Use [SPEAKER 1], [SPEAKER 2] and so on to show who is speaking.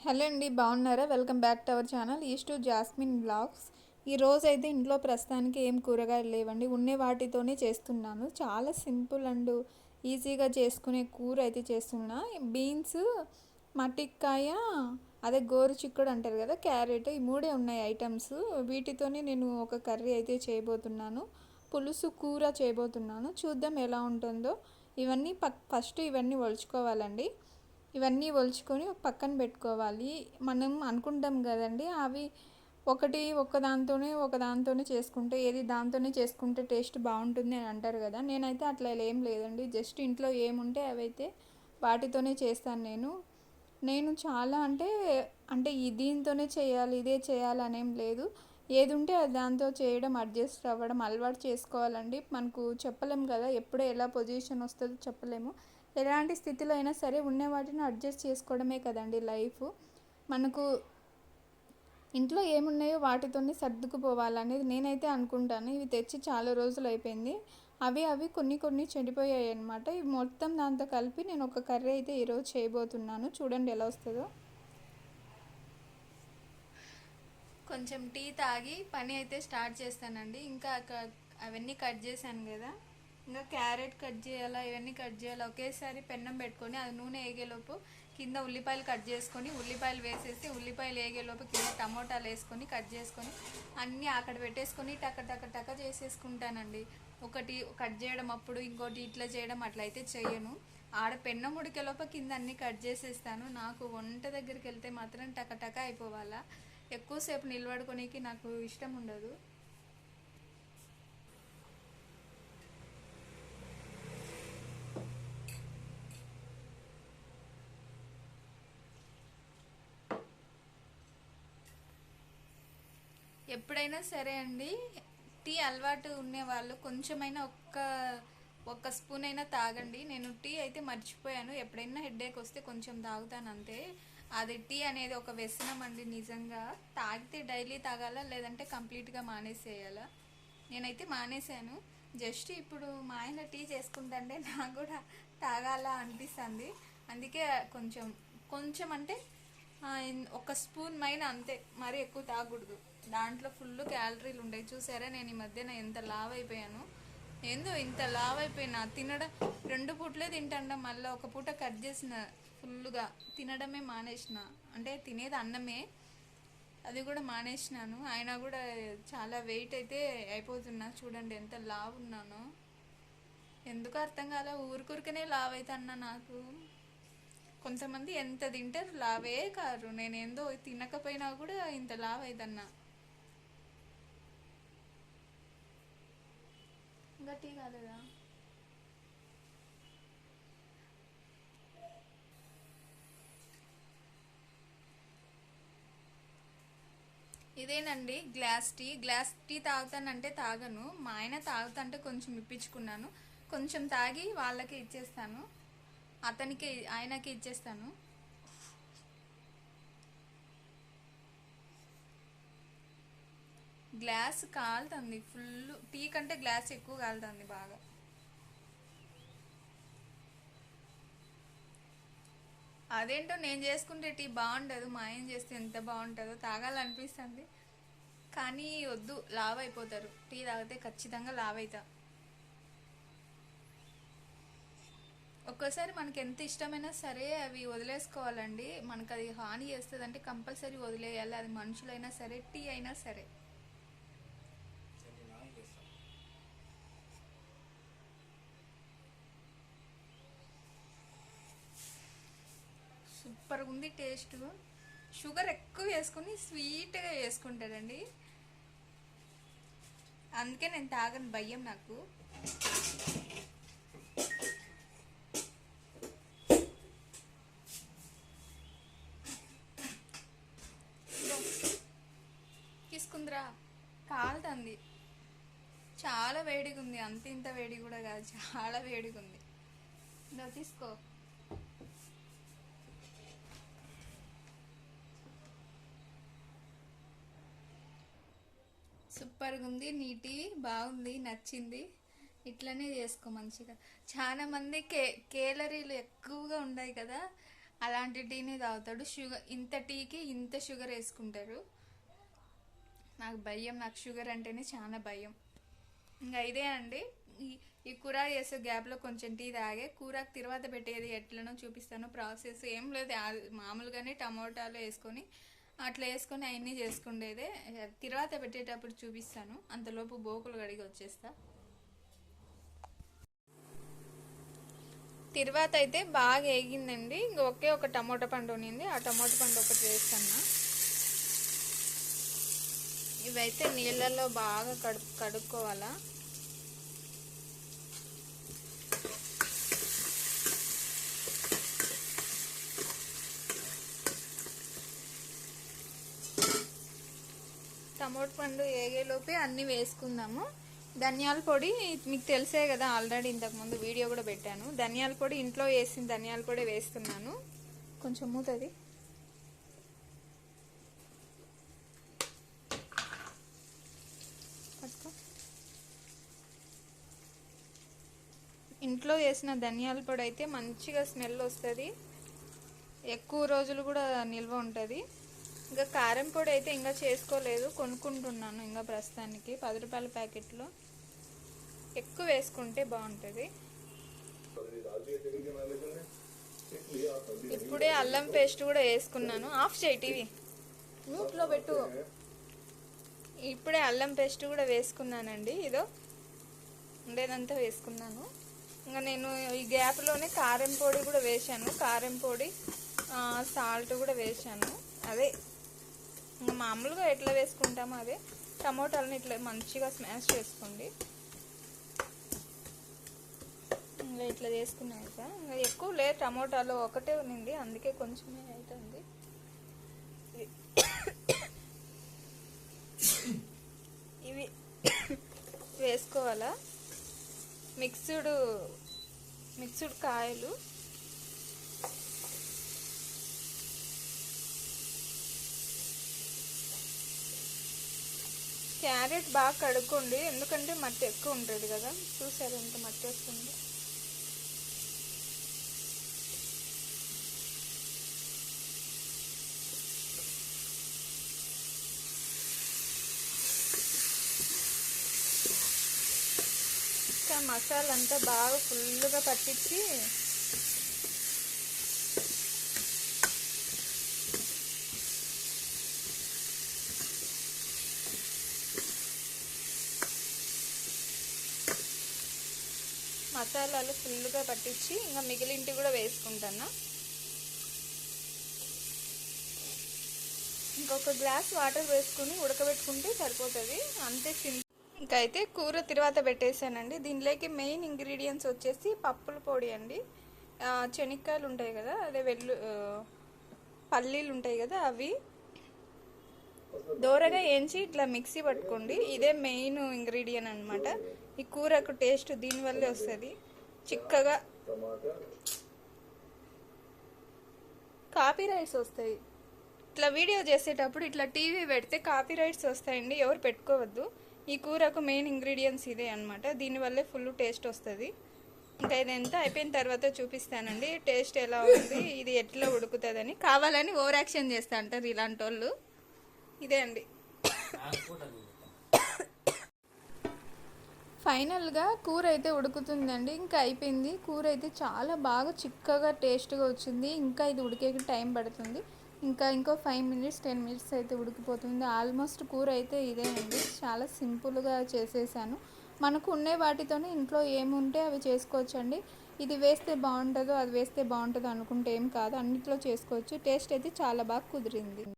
[SPEAKER 1] Hello అండి, బాగున్నారా? Welcome back to our channel east to Jasmine blogs. ఈ రోజు అయితే ఇంట్లో ప్రస్తుతానికి ఏం కూరగాయలు లేవండి, ఉండే వాటితోనే చేస్తున్నాను. చాలా సింపుల్ అండ్ ఈజీగా చేసుకునే కూర అయితే చేస్తున్నా. బీన్స్, మట్టికాయ, అదే గోరు చిక్కుడు అంటారు కదా, క్యారెట్, ఈ మూడే ఉన్నాయి ఐటమ్స్. వీటితోనే నేను ఒక కర్రీ అయితే చేయబోతున్నాను. పులుసు కూర చేయబోతున్నాను. చూద్దాం ఎలా ఉంటుందో. ఇవన్నీ ఫస్ట్ ఇవన్నీ ఒలుచుకోవాలండి. ఇవన్నీ ఒలుచుకొని పక్కన పెట్టుకోవాలి. మనం అనుకుంటాం కదండి, అవి ఒక దాంతోనే చేసుకుంటే, ఏది దాంతోనే చేసుకుంటే టేస్ట్ బాగుంటుంది అని అంటారు కదా. నేనైతే అట్లా ఏం లేదండి, జస్ట్ ఇంట్లో ఏముంటే అవైతే వాటితోనే చేస్తాను. నేను చాలా అంటే అంటే దీంతోనే చేయాలి, ఇదే చేయాలి అనేం లేదు. ఏది ఉంటే అది దాంతో చేయడం, అడ్జస్ట్ అవ్వడం అలవాటు చేసుకోవాలండి. మనకు చెప్పలేము కదా, ఎప్పుడో ఎలా పొజిషన్ వస్తుందో చెప్పలేము. ఎలాంటి స్థితిలో అయినా సరే ఉన్న వాటిని అడ్జస్ట్ చేసుకోవడమే కదండి లైఫ్. మనకు ఇంట్లో ఏమున్నాయో వాటితోనే సర్దుకుపోవాలనేది నేనైతే అనుకుంటాను. ఇవి తెచ్చి చాలా రోజులు అయిపోయింది. అవి కొన్ని చెడిపోయాయి అన్నమాట. ఇవి మొత్తం దాంతో కలిపి నేను ఒక కర్రీ అయితే ఈరోజు చేయబోతున్నాను. చూడండి ఎలా వస్తుందో. కొంచెం టీ తాగి పని అయితే స్టార్ట్ చేస్తానండి. ఇంకా అవన్నీ కట్ చేశాను కదా, ఇంకా క్యారెట్ కట్ చేయాలా, ఇవన్నీ కట్ చేయాలా. ఒకేసారి పెన్నం పెట్టుకొని అది నూనె వేగేలోపు కింద ఉల్లిపాయలు కట్ చేసుకొని, ఉల్లిపాయలు వేసేసి ఉల్లిపాయలు వేగేలోపు కింద టమోటాలు వేసుకొని కట్ చేసుకొని అన్నీ అక్కడ పెట్టేసుకొని టక టక టక చేసేసుకుంటానండి. ఒకటి కట్ చేయడం అప్పుడు, ఇంకోటి ఇట్లా చేయడం అట్లయితే చేయను. ఆడ పెన్నం ఉడికేలోపు కింద అన్నీ కట్ చేసేస్తాను. నాకు వంట దగ్గరికి వెళ్తే మాత్రం టక టక అయిపోవాలా. ఎక్కువసేపు నిలబడుకోనికి నాకు ఇష్టం ఉండదు. ఎప్పుడైనా సరే అండి, టీ అలవాటు ఉండేవాళ్ళు కొంచెమైనా ఒక్క స్పూన్ అయినా తాగండి. నేను టీ అయితే మర్చిపోయాను. ఎప్పుడైనా హెడేక్ వస్తే కొంచెం తాగుతాను అంతే. అది టీ అనేది ఒక వ్యసనం అండి. నిజంగా తాగితే డైలీ తాగాల, లేదంటే కంప్లీట్గా మానేసేయాలా. నేనైతే మానేశాను. జస్ట్ ఇప్పుడు మా ఆయన టీ చేసుకుంటే నాకు కూడా తాగాల అనిపిస్తుంది. అందుకే కొంచెం కొంచెం అంటే ఒక స్పూన్ మైన అంతే, మరీ ఎక్కువ తాగకూడదు. దాంట్లో ఫుల్ క్యాలరీలు ఉంటాయి. చూసారా నేను ఈ మధ్యన ఎంత లావ్ అయిపోయాను. ఏందో ఇంత లావ్ అయిపోయినా, తినడం 2 పూటలే తింటాండ. మళ్ళీ ఒక పూట కట్ చేసిన, ఫుల్గా తినడమే మానేసిన. అంటే తినేది అన్నమే, అది కూడా మానేసినాను. అయినా కూడా చాలా వెయిట్ అయితే అయిపోతున్నా. చూడండి ఎంత లావ్ ఉన్నానో. ఎందుకు అర్థం కాలే, ఊరికనే లావ్ అవుతున్నా. నాకు కొంతమంది ఎంత తింటారు లావే కారు. నేనేందో తినకపోయినా కూడా ఇంత లావ్ అవుతున్నా. ఇంకా టీ కాలేదా? ఇదేనండి గ్లాస్ టీ తాగుతానంటే తాగను. మా ఆయన తాగుతుంటే కొంచెం ఇప్పించుకున్నాను. కొంచెం తాగి వాళ్ళకి ఇచ్చేస్తాను, అతనికి ఆయనకి ఇచ్చేస్తాను. గ్లాస్ కాలుతుంది ఫుల్. టీ కంటే గ్లాస్ ఎక్కువ కాలుతుంది బాగా. అదేంటో నేను చేసుకుంటే టీ బాగుండదు, మా ఆయన చేస్తే ఎంత బాగుంటుందో తాగాలనిపిస్తుంది. కానీ వద్దు, లావ్ అయిపోతారు. టీ తాగితే ఖచ్చితంగా లావ్ అవుతా. ఒక్కోసారి మనకి ఎంత ఇష్టమైనా సరే అవి వదిలేసుకోవాలండి. మనకు అది హాని చేస్తుంది అంటే కంపల్సరీ వదిలేయాలి. అది మనుషులైనా సరే, టీ అయినా సరే. సూపర్గా ఉంది టేస్ట్. షుగర్ ఎక్కువ వేసుకుని స్వీట్గా వేసుకుంటాడండి. అందుకే నేను తాగను, భయం నాకు. తీసుకుందిరా, కాలుతుంది. చాలా వేడిగా ఉంది. అంత ఇంత వేడి కూడా కాదు, చాలా వేడిగా ఉంది. తీసుకో. సూపర్గా ఉంది, నీటి బాగుంది, నచ్చింది. ఇట్లనే చేసుకో మంచిగా. చాలా మంది కేలరీలు ఎక్కువగా ఉన్నాయి కదా, అలాంటి టీని తాగుతాడు. షుగర్, ఇంత టీకి ఇంత షుగర్ వేసుకుంటారు. నాకు భయం, నాకు షుగర్ అంటేనే చాలా భయం. ఇంకా ఇదే అండి, ఈ కూర చేసే గ్యాప్లో కొంచెం టీ తాగే. కూరకు తర్వాత పెట్టేది ఎట్లనో చూపిస్తాను. ప్రాసెస్ ఏం లేదు, మామూలుగానే టమోటాలు వేసుకొని అట్లా వేసుకొని అవన్నీ చేసుకుండేదే. తర్వాత పెట్టేటప్పుడు చూపిస్తాను. అంతలోపు బోకులు కడిగి వచ్చేస్తా. తర్వాత అయితే బాగా వేగిందండి. ఇంక ఒకే ఒక టమోటా పండు ఉన్నింది, ఆ టమోటా పండు ఒకటి వేస్తున్నా. ఇవైతే నీళ్ళల్లో బాగా కడుక్కోవాలా. టమోటా పండు వేగేలోపే అన్నీ వేసుకుందాము. ధనియాల పొడి మీకు తెలిసే కదా, ఆల్రెడీ ఇంతకుముందు వీడియో కూడా పెట్టాను. ధనియాల పొడి ఇంట్లో వేసిన ధనియాల పొడి వేస్తున్నాను. కొంచెం మూతది. ఇంట్లో వేసిన ధనియాల పొడి అయితే మంచిగా స్మెల్ వస్తుంది, ఎక్కువ రోజులు కూడా నిల్వ ఉంటుంది. ఇంకా కారం పొడి అయితే ఇంకా చేసుకోలేదు, కొనుక్కుంటున్నాను ఇంకా ప్రస్తుతానికి 10 రూపాయల ప్యాకెట్లో. ఎక్కువ వేసుకుంటే బాగుంటుంది. ఇప్పుడే అల్లం పేస్ట్ కూడా వేసుకున్నాను. ఆఫ్ చేయి టీవీ, మ్యూట్లో పెట్టు. ఇప్పుడే అల్లం పేస్ట్ కూడా వేసుకున్నానండి. ఇదో ఉండేదంతా వేసుకున్నాను. ఇంకా నేను ఈ గ్యాప్లోనే కారం పొడి కూడా వేసాను. కారం పొడి, సాల్ట్ కూడా వేసాను. అదే ఇంకా మామూలుగా ఎట్లా వేసుకుంటామో అదే. టమోటాలని ఇట్లా మంచిగా స్మాష్ చేసుకోండి. ఇంకా ఇట్లా చేసుకున్నాక, ఇంకా ఎక్కువ లేదు, టమోటాలో ఒకటే ఉన్నింది, అందుకే కొంచెమే అవుతుంది. ఇవి వేసుకోవాలా. మిక్స్డ్ కాయలు. క్యారెట్ బాగా కడుక్కోండి, ఎందుకంటే మట్టి ఎక్కువ ఉంటుంది కదా. చూసారు ఎంత మట్టి వస్తుంది. ఇంకా మసాలా అంతా బాగా ఫుల్గా పట్టించి మసాలాలు ఫుల్గా పట్టించి ఇంకా మిగిలింటి కూడా వేసుకుంటాను. ఇంకొక గ్లాస్ వాటర్ వేసుకుని ఉడకబెట్టుకుంటే సరిపోతుంది, అంతే సింపుల్. ఇంకా అయితే కూర తర్వాత పెట్టేసానండి. దీనిలోకి మెయిన్ ఇంగ్రీడియంట్స్ వచ్చేసి పప్పుల పొడి అండి, శనక్కాయలు ఉంటాయి కదా, అదే పల్లీలు ఉంటాయి కదా, అవి దోరగా వేయించి ఇట్లా మిక్సీ పట్టుకోండి. ఇదే మెయిన్ ఇంగ్రీడియంట్ అనమాట. ఈ కూరకు టేస్ట్ దీనివల్లే వస్తుంది. చిక్కగా కాపీ రైట్స్ వస్తాయి. ఇట్లా వీడియో చేసేటప్పుడు ఇట్లా టీవీ పెడితే కాపీ రైట్స్ వస్తాయండి, ఎవరు పెట్టుకోవద్దు. ఈ కూరకు మెయిన్ ఇంగ్రీడియంట్స్ ఇదే అనమాట, దీనివల్లే ఫుల్ టేస్ట్ వస్తుంది. ఇంకా ఇదంతా అయిపోయిన తర్వాత చూపిస్తానండి టేస్ట్ ఎలా ఉంది, ఇది ఎట్లా ఉడుకుతుందని. కావాలని ఓవర్ యాక్షన్ చేస్తా అంటారు ఇలాంటి వాళ్ళు. ఇదే అండి ఫైనల్గా కూర అయితే ఉడుకుతుందండి. ఇంకా అయిపోయింది. కూర అయితే చాలా బాగా చిక్కగా టేస్ట్గా వచ్చింది. ఇంకా ఇది ఉడికేకి టైం పడుతుంది. ఇంకో 5 మినిట్స్ 10 మినిట్స్ అయితే ఉడికిపోతుంది. ఆల్మోస్ట్ కూర అయితే ఇదే అండి, చాలా సింపుల్గా చేసేసాను. మనకు ఉండే వాటితోనే ఇంట్లో ఏముంటే అవి చేసుకోవచ్చండి. ఇది వేస్తే బాగుంటుందో అది వేస్తే బాగుంటుందో అనుకుంటే ఏం కాదు, అన్నిట్లో చేసుకోవచ్చు. టేస్ట్ అయితే చాలా బాగా కుదిరింది.